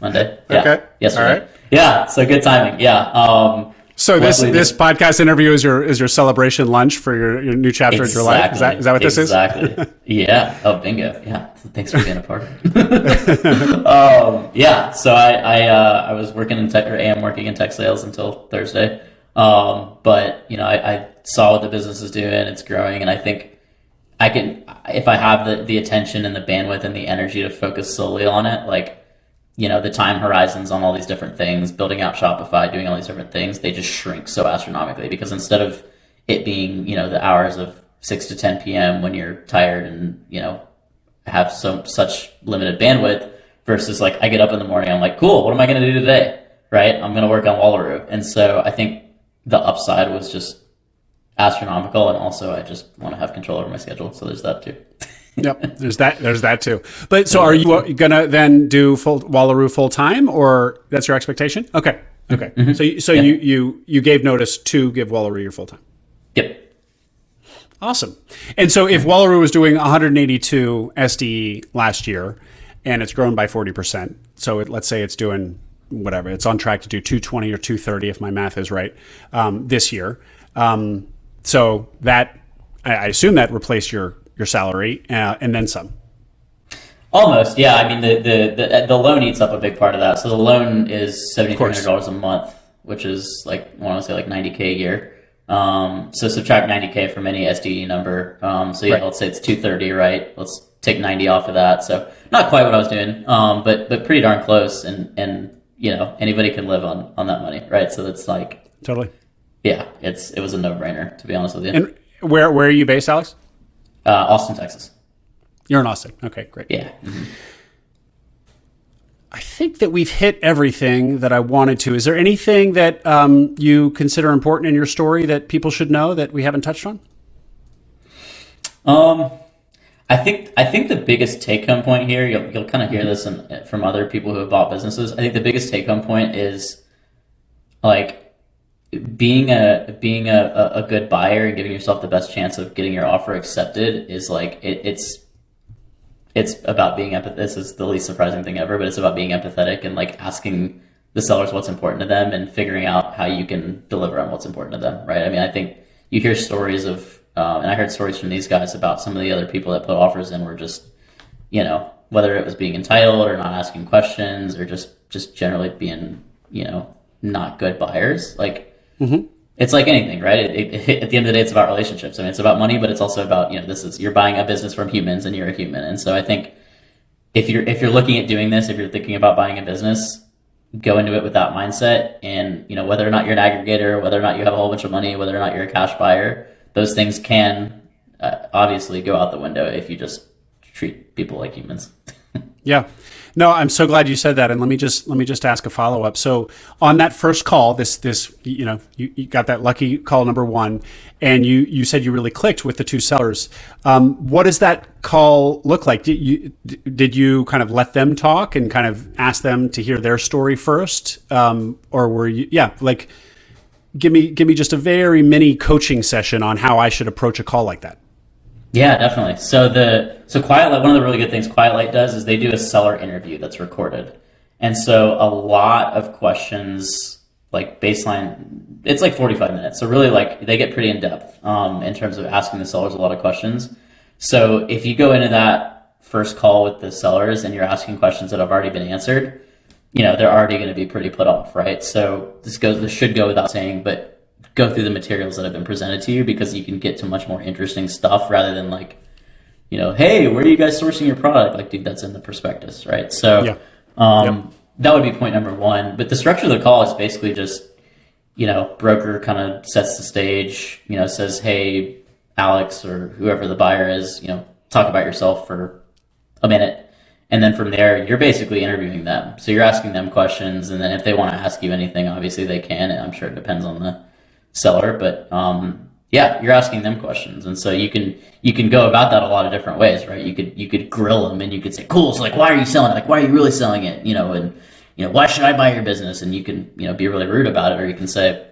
Monday. Yeah. Okay. Yesterday. All right. Yeah. So good timing. Yeah. So this podcast interview is your celebration lunch for your new chapter of your life. Is that what this is? Exactly. Yeah. Oh, bingo. Yeah. Thanks for being a part of it. Yeah. So I was working in tech, or am working in tech sales until Thursday. But I saw what the business is doing. It's growing, and I think I can, if I have the attention and the bandwidth and the energy to focus solely on it, like, the time horizons on all these different things, building out Shopify, doing all these different things, they just shrink so astronomically, because instead of it being, the hours of 6 to 10 p.m. when you're tired and, have such limited bandwidth, versus like I get up in the morning, I'm like, cool, what am I going to do today? Right? I'm going to work on Wallaroo. And so I think the upside was just astronomical. And also I just want to have control over my schedule. So there's that too. Yep, there's that too. But so are you gonna then do Wallaroo full time, or that's your expectation? Okay. Mm-hmm. So you gave notice to give Wallaroo your full time. Yep. Awesome. And so if Wallaroo was doing 182 SDE last year, and it's grown by 40%, so let's say it's doing whatever, it's on track to do 220 or 230 if my math is right this year. So that I assume that replaced your salary and then some. Almost, yeah. I mean, the loan eats up a big part of that. So the loan is $7,300 a month, which is like, I want to say like $90K a year. So subtract $90K from any SDE number. So yeah, right. Let's say it's 230, right? Let's take 90 off of that. So not quite what I was doing, but pretty darn close. And anybody can live on that money, right? So that's like totally. Yeah, it was a no-brainer, to be honest with you. And where are you based, Alex? Austin, Texas. You're in Austin. Okay, great. Yeah. Mm-hmm. I think that we've hit everything that I wanted to. Is there anything that you consider important in your story that people should know that we haven't touched on? I think the biggest take-home point here, you'll kind of hear this from other people who have bought businesses. I think the biggest take-home point is like being a good buyer and giving yourself the best chance of getting your offer accepted is like it's about being empathetic. This is the least surprising thing ever, but it's about being empathetic and like asking the sellers what's important to them and figuring out how you can deliver on what's important to them, right? I mean, I think you hear stories of, and I heard stories from these guys about some of the other people that put offers in were just, whether it was being entitled or not asking questions or just generally being, not good buyers. Like, mm-hmm. It's like anything, right? At the end of the day, it's about relationships. I mean, it's about money, but it's also about, you're buying a business from humans and you're a human. And so I think if you're looking at doing this, if you're thinking about buying a business, go into it with that mindset. And, whether or not you're an aggregator, whether or not you have a whole bunch of money, whether or not you're a cash buyer, those things can obviously go out the window if you just treat people like humans. Yeah. No, I'm so glad you said that. And let me just ask a follow-up. So on that first call, you got that lucky call number one, and you said you really clicked with the two sellers. What does that call look like? Did you kind of let them talk and kind of ask them to hear their story first? Or were you, like, give me just a very mini coaching session on how I should approach a call like that. Yeah, definitely. So Quietlight, one of the really good things Quietlight does is they do a seller interview that's recorded. And so a lot of questions, like baseline, it's like 45 minutes. So really like they get pretty in depth in terms of asking the sellers a lot of questions. So if you go into that first call with the sellers and you're asking questions that have already been answered, they're already going to be pretty put off, right? So this should go without saying, but go through the materials that have been presented to you, because you can get to much more interesting stuff rather than like, hey, where are you guys sourcing your product? Like, dude, that's in the prospectus, right? So that would be point number one. But the structure of the call is basically just, broker kind of sets the stage, says, hey, Alex, or whoever the buyer is, talk about yourself for a minute. And then from there, you're basically interviewing them. So you're asking them questions. And then if they want to ask you anything, obviously they can. And I'm sure it depends on the seller, but you're asking them questions. And so you can go about that a lot of different ways, right? You could grill them and you could say, cool, so like, why are you selling it? Like, why are you really selling it? And why should I buy your business? And you can, be really rude about it, or you can say,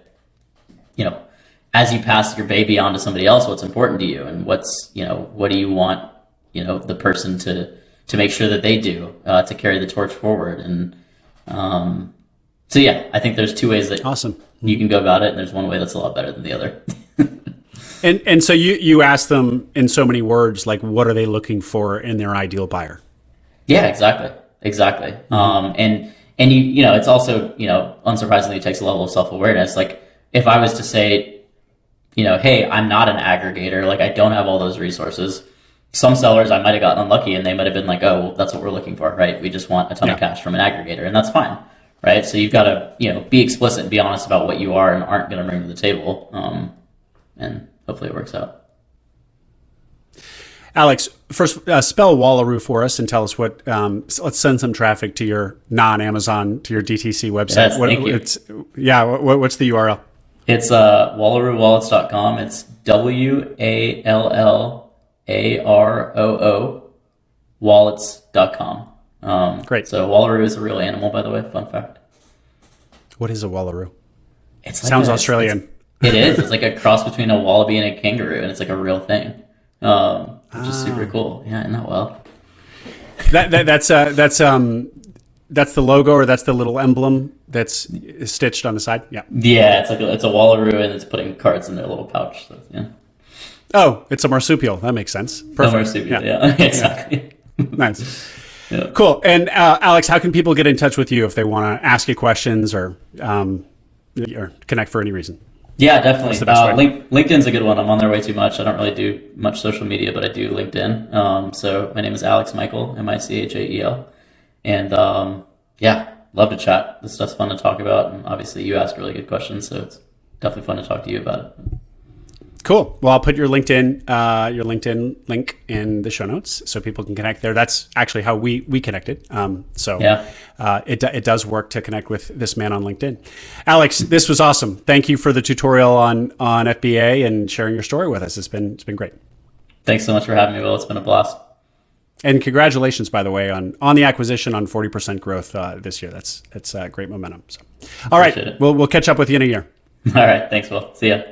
as you pass your baby on to somebody else, what's important to you, and what's, what do you want, the person to make sure that they do to carry the torch forward. And So yeah, I think there's two ways that Awesome. you can go about it, and there's one way that's a lot better than the other. And so you ask them in so many words, like, what are they looking for in their ideal buyer? Yeah, exactly. And you know, it's also, you know, unsurprisingly, it takes a level of self-awareness. Like if I was to say, you know, hey, I'm not an aggregator, like I don't have all those resources. Some sellers I might have gotten unlucky and they might have been like, oh, well, that's what we're looking for, right? We just want a ton of cash from an aggregator, and that's fine, right? So you've got to, you know, be explicit and be honest about what you are and aren't going to bring to the table, and hopefully it works out. Alex, first spell Wallaroo for us and tell us what. Let's send some traffic to your non-Amazon, to your DTC website. Yes, thank you. What's the URL? It's WallarooWallets.com. It's WALLAROO wallets.com. Great. So Wallaroo is a real animal, by the way. Fun fact. What is a Wallaroo? It sounds Australian. It is. It's like a cross between a wallaby and a kangaroo, and it's like a real thing, which is super cool. Yeah, isn't that well? That's the logo, or that's the little emblem that's stitched on the side. Yeah. Yeah, it's a Wallaroo, and it's putting cards in their little pouch. So, yeah. Oh, it's a marsupial. That makes sense. Perfect. A marsupial. Yeah. Exactly. Yeah. Nice. Yeah. Cool. And Alex, how can people get in touch with you if they want to ask you questions or connect for any reason? Yeah, definitely. What's the best way? LinkedIn's a good one. I'm on there way too much. I don't really do much social media, but I do LinkedIn. So my name is Alex Michael, Michael. And yeah, love to chat. This stuff's fun to talk about. And obviously you ask really good questions, so it's definitely fun to talk to you about it. Cool. Well, I'll put your LinkedIn link in the show notes so people can connect there. That's actually how we connected. It does work to connect with this man on LinkedIn. Alex, this was awesome. Thank you for the tutorial on FBA and sharing your story with us. It's been great. Thanks so much for having me, Will. It's been a blast. And congratulations, by the way, on the acquisition, on 40% growth this year. That's great momentum. So, all right, we'll catch up with you in a year. All right. Thanks, Will. See ya.